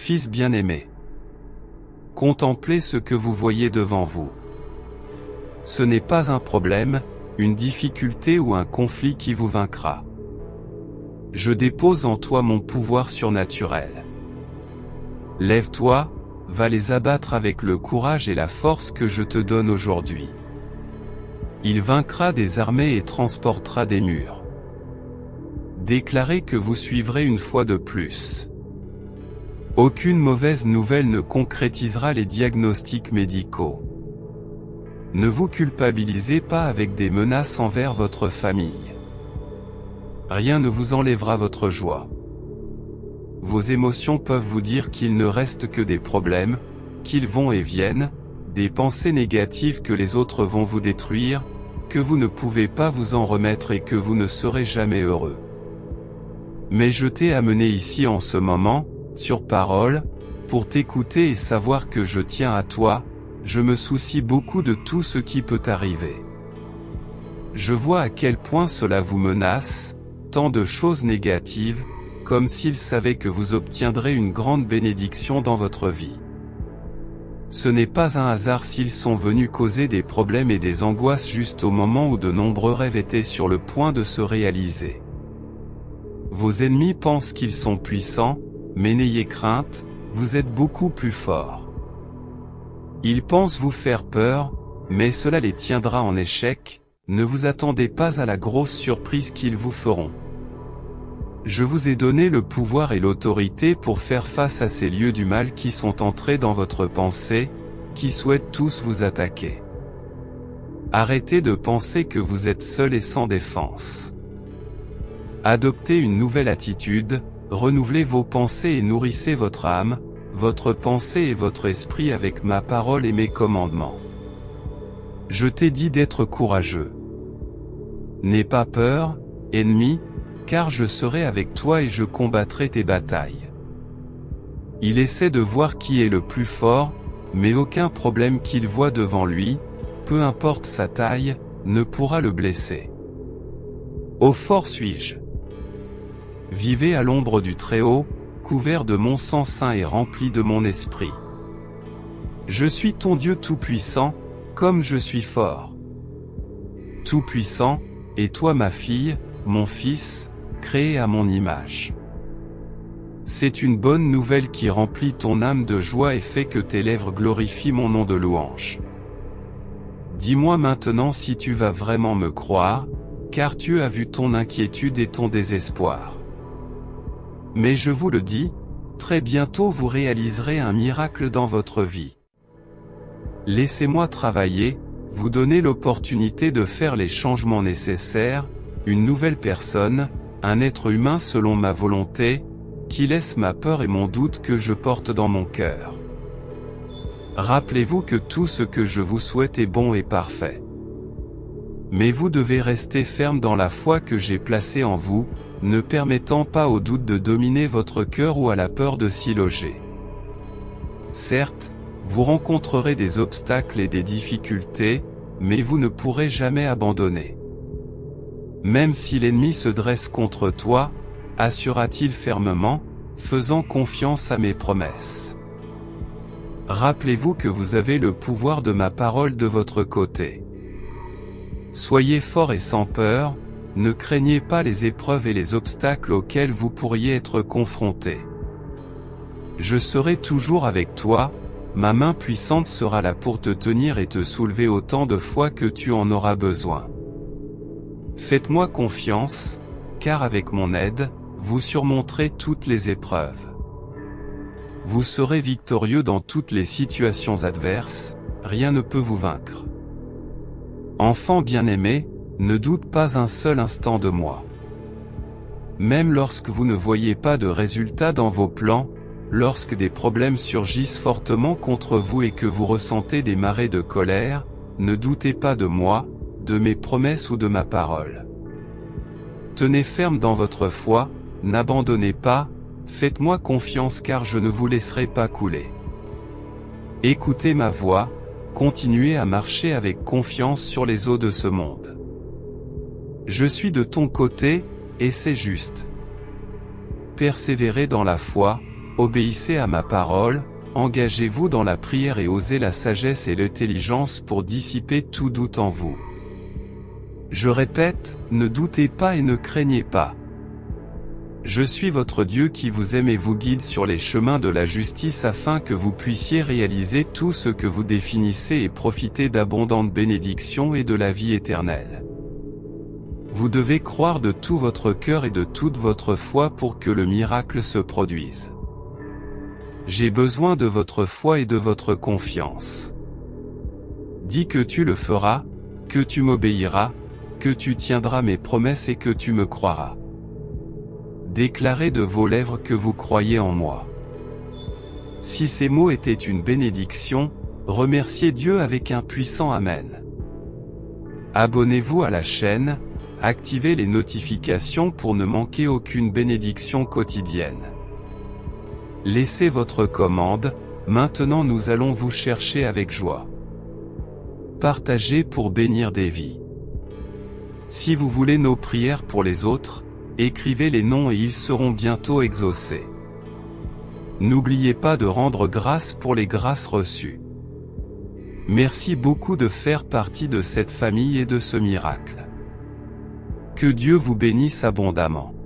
Fils bien-aimé. Contemplez ce que vous voyez devant vous. Ce n'est pas un problème, une difficulté ou un conflit qui vous vaincra. Je dépose en toi mon pouvoir surnaturel. Lève-toi, va les abattre avec le courage et la force que je te donne aujourd'hui. Il vaincra des armées et transportera des murs. Déclarez que vous suivrez une fois de plus. Aucune mauvaise nouvelle ne concrétisera les diagnostics médicaux. Ne vous culpabilisez pas avec des menaces envers votre famille. Rien ne vous enlèvera votre joie. Vos émotions peuvent vous dire qu'il ne reste que des problèmes, qu'ils vont et viennent, des pensées négatives que les autres vont vous détruire, que vous ne pouvez pas vous en remettre et que vous ne serez jamais heureux. Mais je t'ai amené ici en ce moment, sur parole, pour t'écouter et savoir que je tiens à toi, je me soucie beaucoup de tout ce qui peut arriver. Je vois à quel point cela vous menace, tant de choses négatives, comme s'il savait que vous obtiendrez une grande bénédiction dans votre vie. Ce n'est pas un hasard s'ils sont venus causer des problèmes et des angoisses juste au moment où de nombreux rêves étaient sur le point de se réaliser. Vos ennemis pensent qu'ils sont puissants, mais n'ayez crainte, vous êtes beaucoup plus forts. Ils pensent vous faire peur, mais cela les tiendra en échec, ne vous attendez pas à la grosse surprise qu'ils vous feront. Je vous ai donné le pouvoir et l'autorité pour faire face à ces lieux du mal qui sont entrés dans votre pensée, qui souhaitent tous vous attaquer. Arrêtez de penser que vous êtes seul et sans défense. Adoptez une nouvelle attitude, renouvelez vos pensées et nourrissez votre âme, votre pensée et votre esprit avec ma parole et mes commandements. Je t'ai dit d'être courageux. N'aie pas peur, ennemi, car je serai avec toi et je combattrai tes batailles. Il essaie de voir qui est le plus fort, mais aucun problème qu'il voit devant lui, peu importe sa taille, ne pourra le blesser. Ô fort suis-je. Vivez à l'ombre du Très-Haut, couvert de mon sang saint et rempli de mon esprit. Je suis ton Dieu tout-puissant, comme je suis fort. Tout-puissant, et toi ma fille, mon fils, créé à mon image. C'est une bonne nouvelle qui remplit ton âme de joie et fait que tes lèvres glorifient mon nom de louange. Dis-moi maintenant si tu vas vraiment me croire, car tu as vu ton inquiétude et ton désespoir. Mais je vous le dis, très bientôt vous réaliserez un miracle dans votre vie. Laissez-moi travailler, vous donner l'opportunité de faire les changements nécessaires, une nouvelle personne, un être humain selon ma volonté, qui laisse ma peur et mon doute que je porte dans mon cœur. Rappelez-vous que tout ce que je vous souhaite est bon et parfait. Mais vous devez rester ferme dans la foi que j'ai placée en vous, ne permettant pas au doute de dominer votre cœur ou à la peur de s'y loger. Certes, vous rencontrerez des obstacles et des difficultés, mais vous ne pourrez jamais abandonner. Même si l'ennemi se dresse contre toi, assurera-t-il fermement, faisant confiance à mes promesses. Rappelez-vous que vous avez le pouvoir de ma parole de votre côté. Soyez forts et sans peur, ne craignez pas les épreuves et les obstacles auxquels vous pourriez être confrontés. Je serai toujours avec toi, ma main puissante sera là pour te tenir et te soulever autant de fois que tu en auras besoin. Faites-moi confiance, car avec mon aide, vous surmonterez toutes les épreuves. Vous serez victorieux dans toutes les situations adverses, rien ne peut vous vaincre. Enfant bien-aimé, ne doute pas un seul instant de moi. Même lorsque vous ne voyez pas de résultats dans vos plans, lorsque des problèmes surgissent fortement contre vous et que vous ressentez des marées de colère, ne doutez pas de moi, de mes promesses ou de ma parole. Tenez ferme dans votre foi, n'abandonnez pas, faites-moi confiance car je ne vous laisserai pas couler. Écoutez ma voix, continuez à marcher avec confiance sur les eaux de ce monde. Je suis de ton côté, et c'est juste. Persévérez dans la foi, obéissez à ma parole, engagez-vous dans la prière et osez la sagesse et l'intelligence pour dissiper tout doute en vous. Je répète, ne doutez pas et ne craignez pas. Je suis votre Dieu qui vous aime et vous guide sur les chemins de la justice afin que vous puissiez réaliser tout ce que vous définissez et profiter d'abondantes bénédictions et de la vie éternelle. Vous devez croire de tout votre cœur et de toute votre foi pour que le miracle se produise. J'ai besoin de votre foi et de votre confiance. Dis que tu le feras, que tu m'obéiras, que tu tiendras mes promesses et que tu me croiras. Déclarez de vos lèvres que vous croyez en moi. Si ces mots étaient une bénédiction, remerciez Dieu avec un puissant Amen. Abonnez-vous à la chaîne, activez les notifications pour ne manquer aucune bénédiction quotidienne. Laissez votre commande, maintenant nous allons vous chercher avec joie. Partagez pour bénir des vies. Si vous voulez nos prières pour les autres, écrivez les noms et ils seront bientôt exaucés. N'oubliez pas de rendre grâce pour les grâces reçues. Merci beaucoup de faire partie de cette famille et de ce miracle. Que Dieu vous bénisse abondamment.